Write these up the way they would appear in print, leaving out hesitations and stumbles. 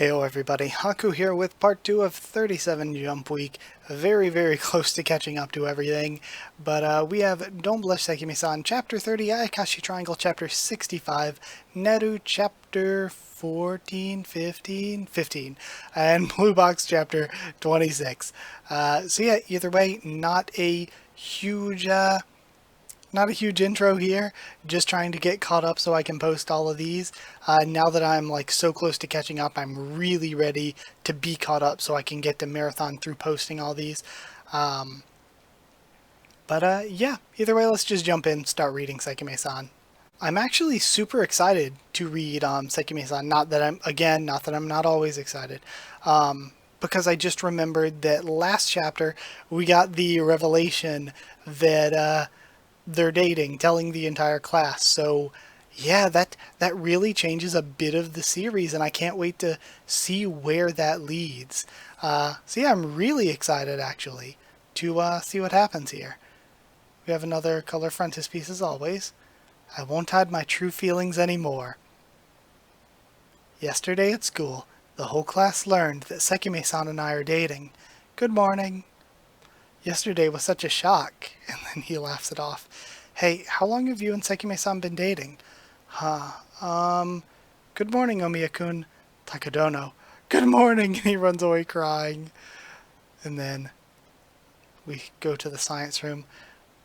Heyo everybody, Haku here with part 2 of 37 Jump Week. Very close to catching up to everything. But we have Don't Blush Sekime-san Chapter 30, Ayakashi Triangle Chapter 65, Neru Chapter 14, 15, and Blue Box Chapter 26. So yeah, either way, not a huge intro here, just trying to get caught up so I can post all of these. Now that I'm like so close to catching up, I'm really ready to be caught up so I can get to marathon through posting all these. Yeah, either way, let's just jump in, start reading Sekime-san. I'm actually super excited to read Sekime-san, not that I'm not always excited. Because I just remembered that last chapter we got the revelation that they're dating, telling the entire class. So yeah, that really changes a bit of the series, and I can't wait to see where that leads. So yeah, I'm really excited actually to see what happens here. We have another color frontispiece as always. I won't hide my true feelings anymore. Yesterday at school, the whole class learned that Sekime-san and I are dating. Good morning. Yesterday was such a shock, and then he laughs it off. Hey, how long have you and Sekime-san been dating? Good morning, Omiya-kun. Takadono. Good morning, and he runs away crying. And then we go to the science room.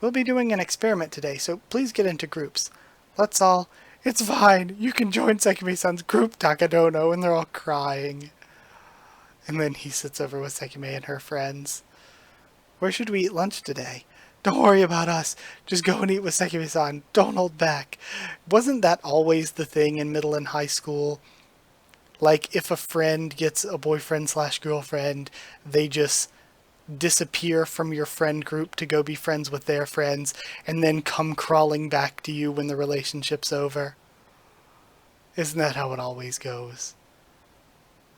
We'll be doing an experiment today, so please get into groups. Let's all... It's fine, you can join Sekime-san's group, Takadono, and they're all crying. And then he sits over with Sekime and her friends. Where should we eat lunch today? Don't worry about us. Just go and eat with Sekime-san. Don't hold back. Wasn't that always the thing in middle and high school? Like, if a friend gets a boyfriend/girlfriend, they just disappear from your friend group to go be friends with their friends, and then come crawling back to you when the relationship's over. Isn't that how it always goes?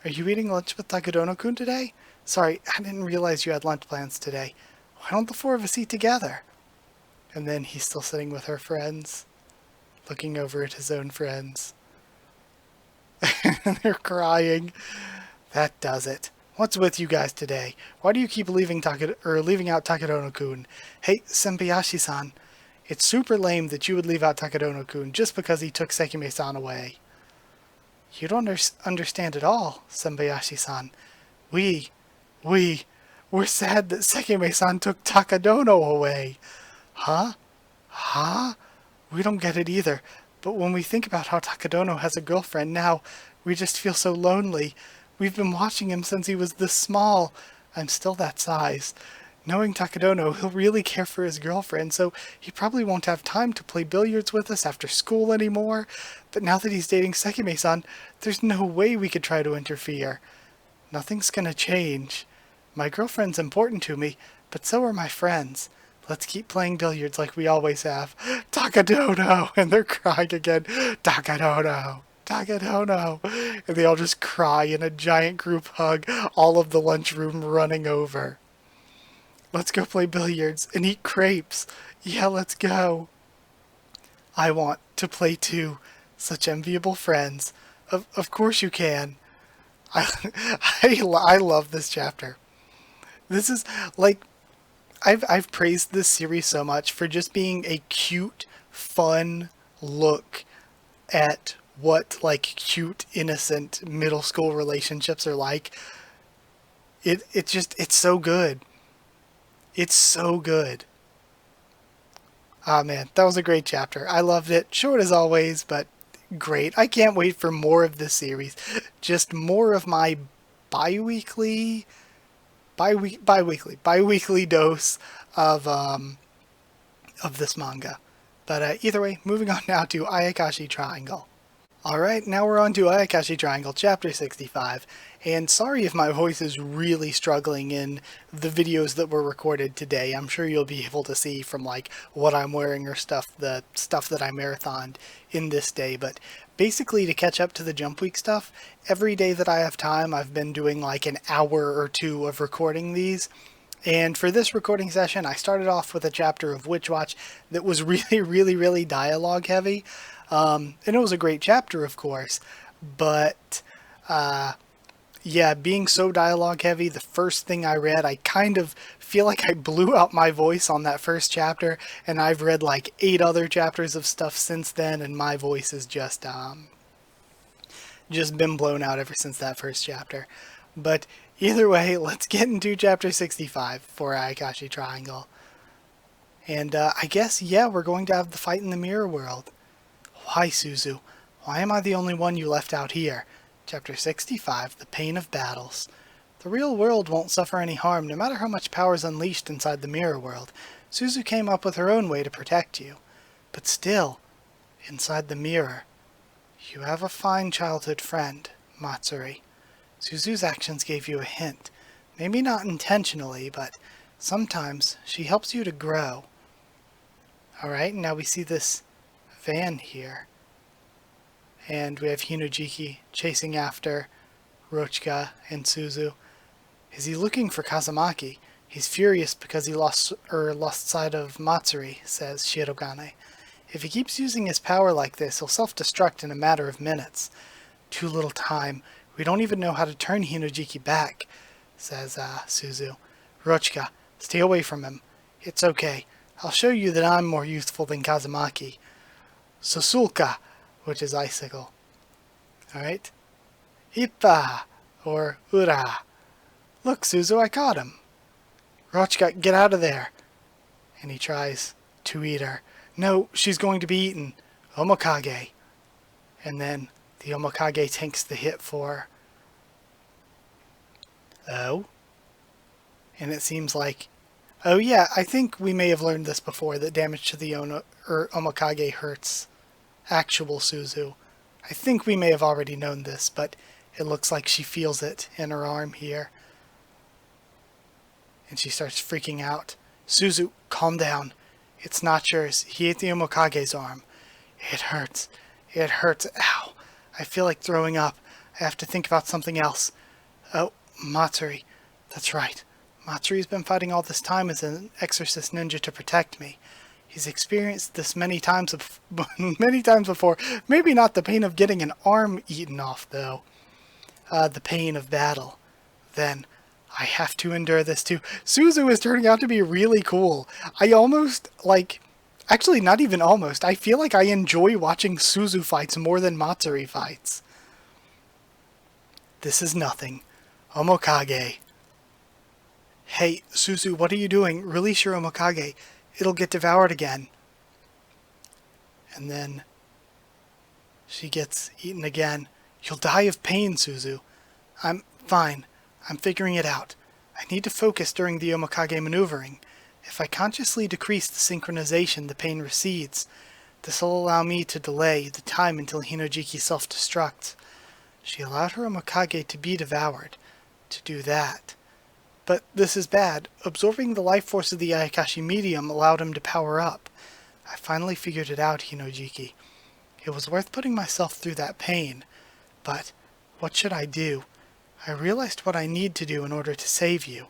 Are you eating lunch with Takadono-kun today? Sorry, I didn't realize you had lunch plans today. Why don't the four of us eat together? And then he's still sitting with her friends, looking over at his own friends. And they're crying. That does it. What's with you guys today? Why do you keep leaving out Takadono-kun? Hey, Senpayashi-san, it's super lame that you would leave out Takadono-kun just because he took Sekime-san away. You don't understand at all, Senpayashi-san. We're sad that Sekime-san took Takadono away. Huh? We don't get it either, but when we think about how Takadono has a girlfriend now, we just feel so lonely. We've been watching him since he was this small. I'm still that size. Knowing Takadono, he'll really care for his girlfriend, so he probably won't have time to play billiards with us after school anymore. But now that he's dating Sekime-san, there's no way we could try to interfere. Nothing's gonna change. My girlfriend's important to me, but so are my friends. Let's keep playing billiards like we always have. Takadono! And they're crying again. Takadono! And they all just cry in a giant group hug, all of the lunchroom running over. Let's go play billiards and eat crepes. Yeah, let's go. I want to play too. Such enviable friends. Of course you can. I love this chapter. This is like, I've praised this series so much for just being a cute, fun look at what like cute, innocent middle school relationships are like. It's so good. It's so good. Ah man, that was a great chapter. I loved it. Short as always, but great. I can't wait for more of this series. Just more of my bi-weekly dose of this manga. But either way, moving on now to Ayakashi Triangle. Alright, now we're on to Ayakashi Triangle, Chapter 65, and sorry if my voice is really struggling in the videos that were recorded today. I'm sure you'll be able to see from like what I'm wearing or the stuff that I marathoned in this day, but basically to catch up to the Jump Week stuff, every day that I have time I've been doing like an hour or two of recording these. And for this recording session, I started off with a chapter of Witch Watch that was really dialogue heavy. And it was a great chapter, of course, but yeah, being so dialogue heavy, the first thing I read, I kind of feel like I blew out my voice on that first chapter, and I've read like 8 other chapters of stuff since then, and my voice has just been blown out ever since that first chapter. But either way, let's get into chapter 65 for Ayakashi Triangle. And I guess, yeah, we're going to have the fight in the mirror world. Why, Suzu? Why am I the only one you left out here? Chapter 65, The Pain of Battles. The real world won't suffer any harm, no matter how much power is unleashed inside the mirror world. Suzu came up with her own way to protect you. But still, inside the mirror, you have a fine childhood friend, Matsuri. Suzu's actions gave you a hint. Maybe not intentionally, but sometimes she helps you to grow. Alright, now we see this van here. And we have Hinojiki chasing after Rochika and Suzu. Is he looking for Kazumaki? He's furious because he lost sight of Matsuri, says Shirogane. If he keeps using his power like this, he'll self-destruct in a matter of minutes. Too little time. We don't even know how to turn Hinojiki back, says Suzu. Rochika, stay away from him. It's okay. I'll show you that I'm more youthful than Kazumaki. Sosulka, which is icicle. Alright? Ippa, or Ura. Look, Suzu, I caught him. Rochika, get out of there. And he tries to eat her. No, she's going to be eaten. Omokage. And then the Omokage tanks the hit for her. Oh? And it seems like... Oh yeah, I think we may have learned this before, that damage to the Omokage hurts actual Suzu. I think we may have already known this, but it looks like she feels it in her arm here. And she starts freaking out. Suzu, calm down. It's not yours. He ate the Omokage's arm. It hurts. It hurts. Ow. I feel like throwing up. I have to think about something else. Oh, Matsuri. That's right. Matsuri's been fighting all this time as an exorcist ninja to protect me. He's experienced this many times before. Maybe not the pain of getting an arm eaten off, though. The pain of battle. Then, I have to endure this too. Suzu is turning out to be really cool. I almost, actually not even almost, I feel like I enjoy watching Suzu fights more than Matsuri fights. This is nothing. Omokage. Hey, Suzu, what are you doing? Release your Omokage. It'll get devoured again. And then she gets eaten again. You'll die of pain, Suzu. I'm fine. I'm figuring it out. I need to focus during the Omokage maneuvering. If I consciously decrease the synchronization, the pain recedes. This will allow me to delay the time until Hinojiki self-destructs. She allowed her Omokage to be devoured. To do that. But this is bad. Absorbing the life force of the Ayakashi medium allowed him to power up. I finally figured it out, Hinojiki. It was worth putting myself through that pain. But what should I do? I realized what I need to do in order to save you.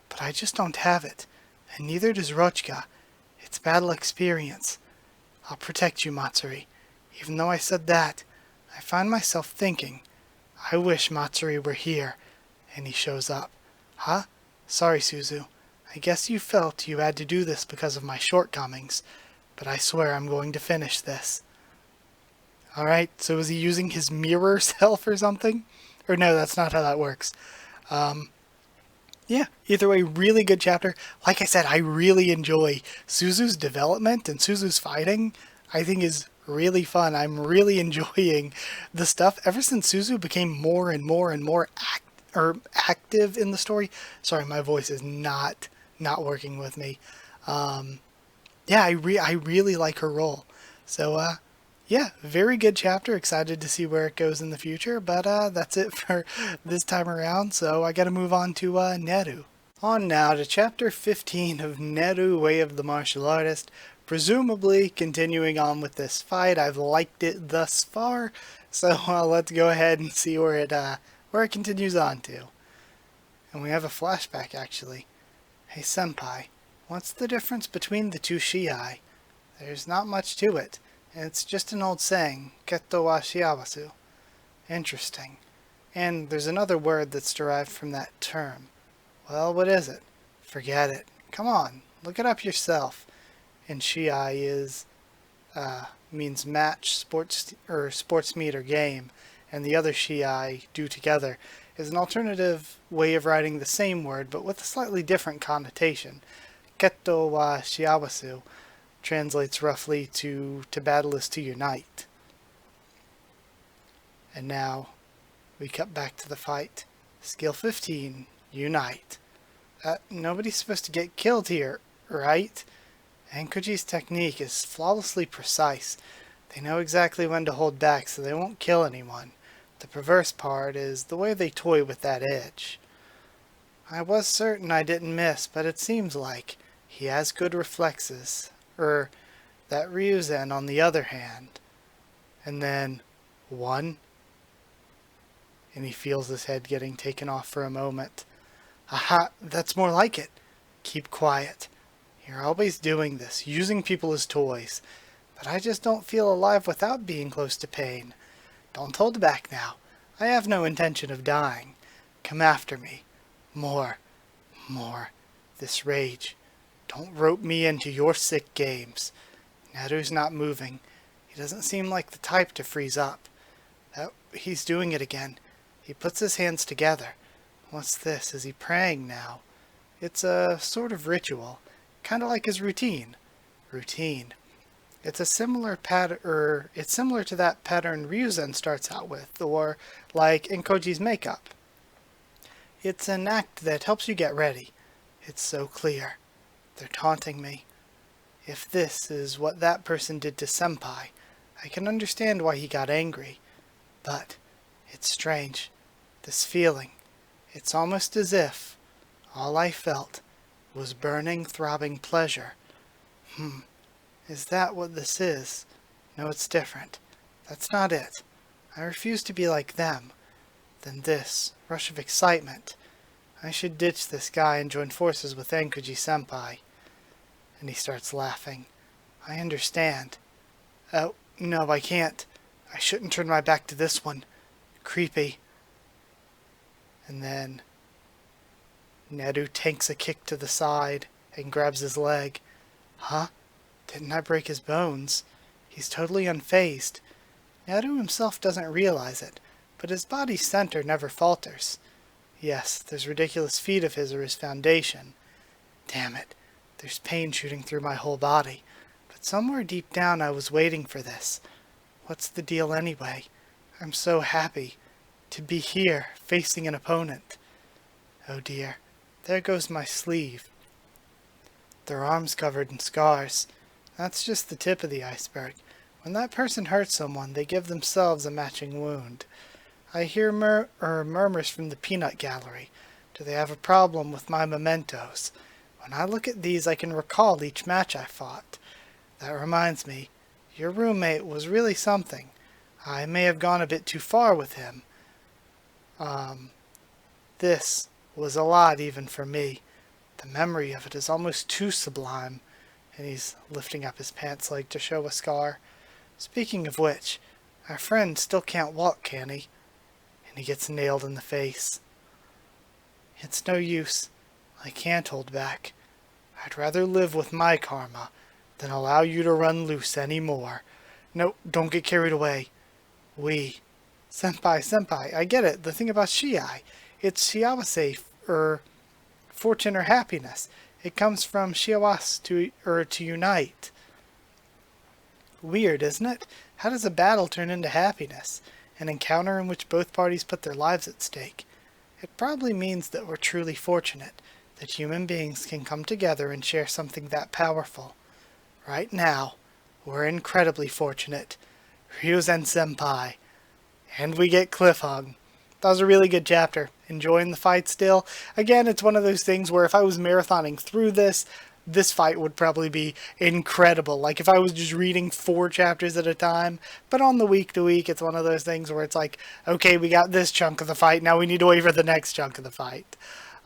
But I just don't have it. And neither does Rochika. It's battle experience. I'll protect you, Matsuri. Even though I said that, I find myself thinking, I wish Matsuri were here. And he shows up. Huh? Sorry, Suzu. I guess you felt you had to do this because of my shortcomings, but I swear I'm going to finish this. Alright, so is he using his mirror self or something? Or no, that's not how that works. Yeah, either way, really good chapter. Like I said, I really enjoy Suzu's development and Suzu's fighting. I think is really fun. I'm really enjoying the stuff ever since Suzu became more and more and more active in the story. Sorry, my voice is not working with me. Yeah, I really like her role. So, yeah, very good chapter. Excited to see where it goes in the future. But that's it for this time around. So I got to move on to Neru. On now to chapter 15 of Neru, Way of the Martial Artist. Presumably continuing on with this fight. I've liked it thus far. So let's go ahead and see where it continues on to. And we have a flashback, actually. Hey, Senpai, what's the difference between the two Shiai? There's not much to it. It's just an old saying, Ketto wa shiawasu. Interesting. And there's another word that's derived from that term. Well, what is it? Forget it. Come on, look it up yourself. And Shiai means match, sports meet or game, and the other Shiai, do together, is an alternative way of writing the same word but with a slightly different connotation. Ketto wa shiawasu translates roughly to battle is to unite. And now we cut back to the fight. Skill 15, unite. Nobody's supposed to get killed here, right? Enkoji's technique is flawlessly precise. They know exactly when to hold back so they won't kill anyone. The perverse part is the way they toy with that edge. I was certain I didn't miss, but it seems like he has good reflexes. That Ryuzen on the other hand. And then, one, and he feels his head getting taken off for a moment. Aha, that's more like it. Keep quiet. You're always doing this, using people as toys. But I just don't feel alive without being close to pain. Don't hold back now. I have no intention of dying. Come after me. More. This rage. Don't rope me into your sick games. Neru's not moving. He doesn't seem like the type to freeze up. He's doing it again. He puts his hands together. What's this? Is he praying now? It's a sort of ritual. Kind of like his routine. It's a similar pattern, it's similar to that pattern Ryuzen starts out with, or like Enkoji's makeup. It's an act that helps you get ready. It's so clear. They're taunting me. If this is what that person did to Senpai, I can understand why he got angry. But it's strange. This feeling. It's almost as if all I felt was burning, throbbing pleasure. Is that what this is? No, it's different. That's not it. I refuse to be like them. Then this rush of excitement. I should ditch this guy and join forces with Enkoji-senpai. And he starts laughing. I understand. Oh, no, I can't. I shouldn't turn my back to this one. Creepy. And then Neru tanks a kick to the side and grabs his leg. Huh? Didn't I break his bones? He's totally unfazed. Neru himself doesn't realize it, but his body's center never falters. Yes, those ridiculous feet of his are his foundation. Damn it, there's pain shooting through my whole body. But somewhere deep down I was waiting for this. What's the deal anyway? I'm so happy to be here, facing an opponent. Oh dear, there goes my sleeve. Their arms covered in scars. That's just the tip of the iceberg. When that person hurts someone, they give themselves a matching wound. I hear murmurs from the peanut gallery. Do they have a problem with my mementos? When I look at these, I can recall each match I fought. That reminds me, your roommate was really something. I may have gone a bit too far with him. This was a lot even for me. The memory of it is almost too sublime. And he's lifting up his pants leg to show a scar. Speaking of which, our friend still can't walk, can he? And he gets nailed in the face. It's no use. I can't hold back. I'd rather live with my karma than allow you to run loose any more. No, don't get carried away. Senpai, I get it. The thing about Shiai, it's shiawase, fortune or happiness. It comes from shiawas, to unite. Weird, isn't it? How does a battle turn into happiness? An encounter in which both parties put their lives at stake. It probably means that we're truly fortunate, that human beings can come together and share something that powerful. Right now, we're incredibly fortunate. Ryuzen Senpai. And we get cliffhung. That was a really good chapter. Enjoying the fight still. Again, it's one of those things where if I was marathoning through this fight would probably be incredible. Like if I was just reading 4 chapters at a time. But on the week to week, it's one of those things where it's like, okay, we got this chunk of the fight. Now we need to wait for the next chunk of the fight.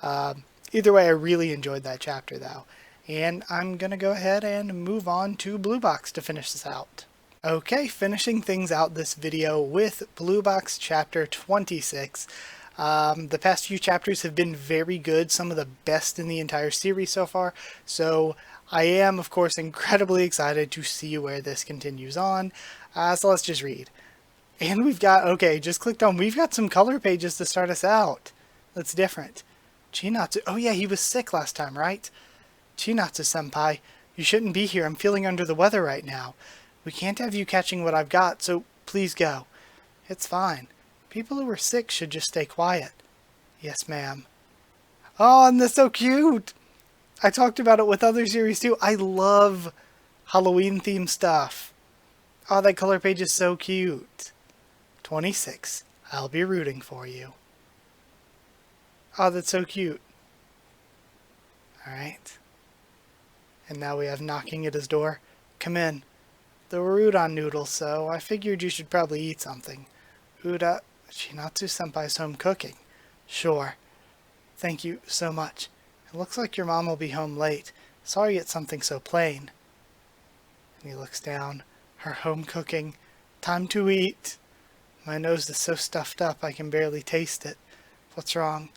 Either way, I really enjoyed that chapter though. And I'm going to go ahead and move on to Blue Box to finish this out. Okay, finishing things out this video with Blue Box Chapter 26. The past few chapters have been very good, some of the best in the entire series so far, so I am, of course, incredibly excited to see where this continues on. So let's just read. And we've got, okay, just clicked on, we've got some color pages to start us out. That's different. Chinatsu, oh yeah, he was sick last time, right? Chinatsu-senpai, you shouldn't be here, I'm feeling under the weather right now. We can't have you catching what I've got, so please go. It's fine. People who are sick should just stay quiet. Yes, ma'am. Oh, and that's so cute! I talked about it with other series too. I love Halloween-themed stuff. Oh, that color page is so cute. 26. I'll be rooting for you. Oh, that's so cute. Alright. And now we have knocking at his door. Come in. There were udon noodles, so I figured you should probably eat something. Chinatsu-senpai's home cooking. Sure. Thank you so much. It looks like your mom will be home late. Sorry it's something so plain. And he looks down. Her home cooking. Time to eat. My nose is so stuffed up I can barely taste it. What's wrong?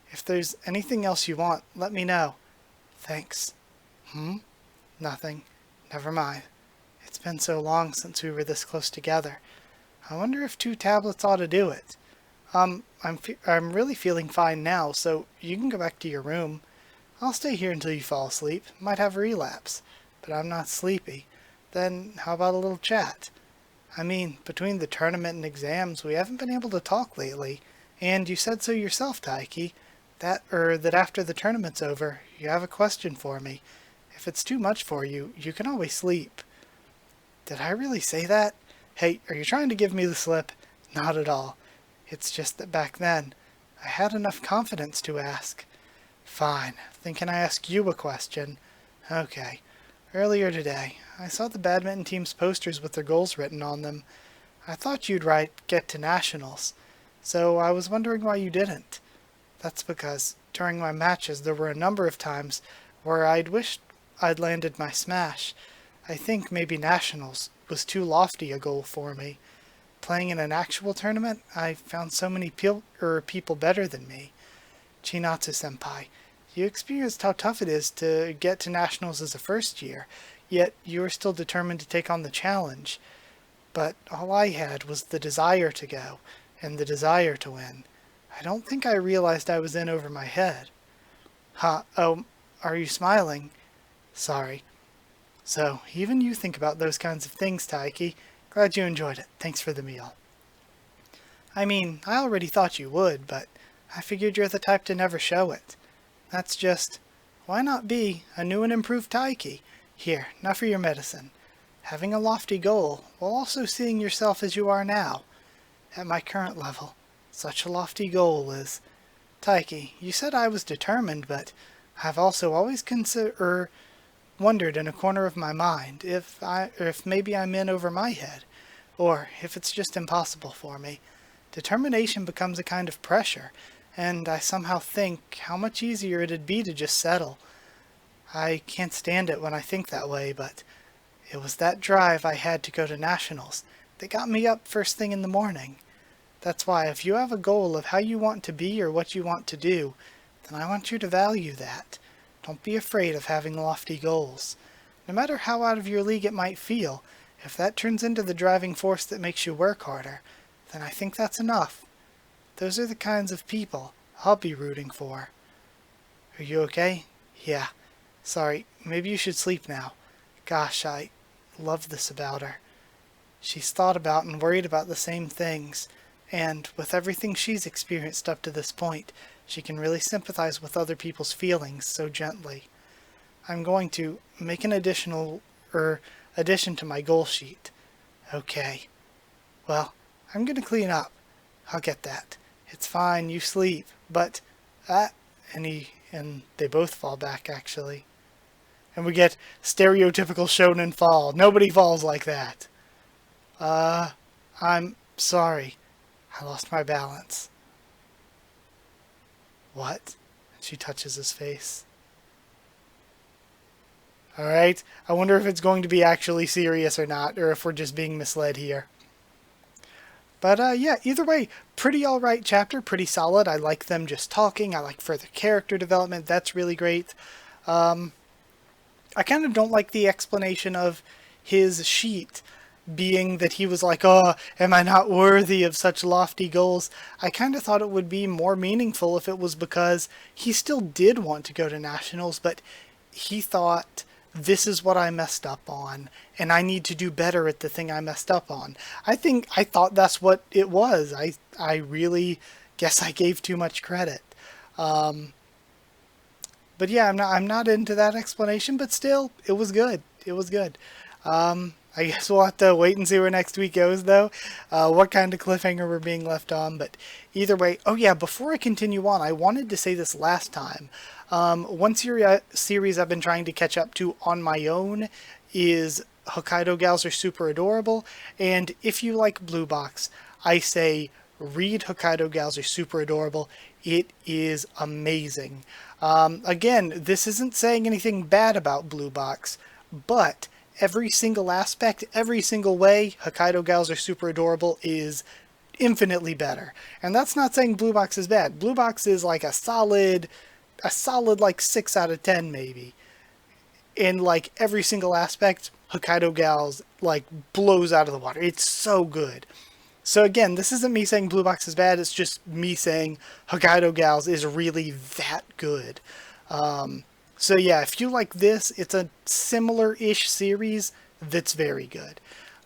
If there's anything else you want, let me know. Thanks. Nothing. Never mind. It's been so long since we were this close together. I wonder if 2 tablets ought to do it. I'm really feeling fine now, so you can go back to your room. I'll stay here until you fall asleep. Might have a relapse, but I'm not sleepy. Then how about a little chat? I mean, between the tournament and exams, we haven't been able to talk lately. And you said so yourself, Taiki. That after the tournament's over, you have a question for me. If it's too much for you, you can always sleep. Did I really say that? Hey, are you trying to give me the slip? Not at all. It's just that back then, I had enough confidence to ask. Fine. Then can I ask you a question? Okay. Earlier today, I saw the badminton team's posters with their goals written on them. I thought you'd write, get to nationals. So I was wondering why you didn't. That's because, during my matches, there were a number of times where I'd wished I'd landed my smash. I think maybe nationals was too lofty a goal for me. Playing in an actual tournament, I found so many people better than me. Chinatsu-senpai, you experienced how tough it is to get to nationals as a first year, yet you were still determined to take on the challenge. But all I had was the desire to go, and the desire to win. I don't think I realized I was in over my head. Oh, are you smiling? Sorry. So, even you think about those kinds of things, Taiki. Glad you enjoyed it. Thanks for the meal. I mean, I already thought you would, but I figured you're the type to never show it. That's just, why not be a new and improved Taiki? Here, now for your medicine. Having a lofty goal, while also seeing yourself as you are now. At my current level, such a lofty goal is... Taiki, you said I was determined, but I've also always wondered in a corner of my mind if maybe I'm in over my head, or if it's just impossible for me. Determination becomes a kind of pressure, and I somehow think how much easier it'd be to just settle. I can't stand it when I think that way, but it was that drive I had to go to nationals that got me up first thing in the morning. That's why if you have a goal of how you want to be or what you want to do, then I want you to value that. Don't be afraid of having lofty goals. No matter how out of your league it might feel, if that turns into the driving force that makes you work harder, then I think that's enough. Those are the kinds of people I'll be rooting for. Are you okay? Yeah. Sorry, maybe you should sleep now. Gosh, I love this about her. She's thought about and worried about the same things, and with everything she's experienced up to this point, she can really sympathize with other people's feelings so gently. I'm going to make an addition to my goal sheet. Okay. Well, I'm going to clean up. I'll get that. It's fine, you sleep, but... and they both fall back, actually. And we get stereotypical shonen fall. Nobody falls like that. I'm sorry. I lost my balance. What? She touches his face. Alright, I wonder if it's going to be actually serious or not, or if we're just being misled here. But yeah, either way, pretty alright chapter, pretty solid. I like them just talking. I like further character development. That's really great. I kind of don't like the explanation of his sheet being that he was like, oh, am I not worthy of such lofty goals? I kind of thought it would be more meaningful if it was because he still did want to go to nationals, but he thought, this is what I messed up on, and I need to do better at the thing I messed up on. I thought that's what it was. I really guess I gave too much credit. But yeah, I'm not into that explanation, but still, it was good. It was good. I guess we'll have to wait and see where next week goes, though. What kind of cliffhanger we're being left on. But either way, oh yeah, before I continue on, I wanted to say this last time. One series I've been trying to catch up to on my own is Hokkaido Gals Are Super Adorable. And if you like Blue Box, I say read Hokkaido Gals Are Super Adorable. It is amazing. Again, this isn't saying anything bad about Blue Box, but every single aspect, every single way Hokkaido Gals Are Super Adorable is infinitely better. And that's not saying Blue Box is bad. Blue Box is like a solid like 6 out of 10 maybe. In like every single aspect, Hokkaido Gals like blows out of the water. It's so good. So again, this isn't me saying Blue Box is bad, it's just me saying Hokkaido Gals is really that good. So yeah, if you like this, it's a similar-ish series that's very good.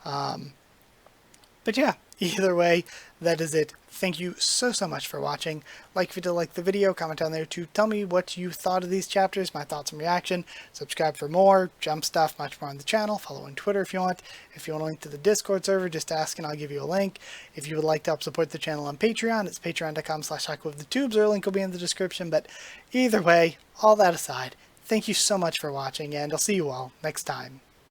But yeah, either way, that is it. Thank you so much for watching. Like if you did like the video, comment down there to tell me what you thought of these chapters, my thoughts and reaction. Subscribe for more jump stuff, much more on the channel. Follow on Twitter if you want. If you want a link to the Discord server, just ask and I'll give you a link. If you would like to help support the channel on Patreon, it's patreon.com/HakuOfTheTubes, or a link will be in the description. But either way, all that aside, thank you so much for watching, and I'll see you all next time.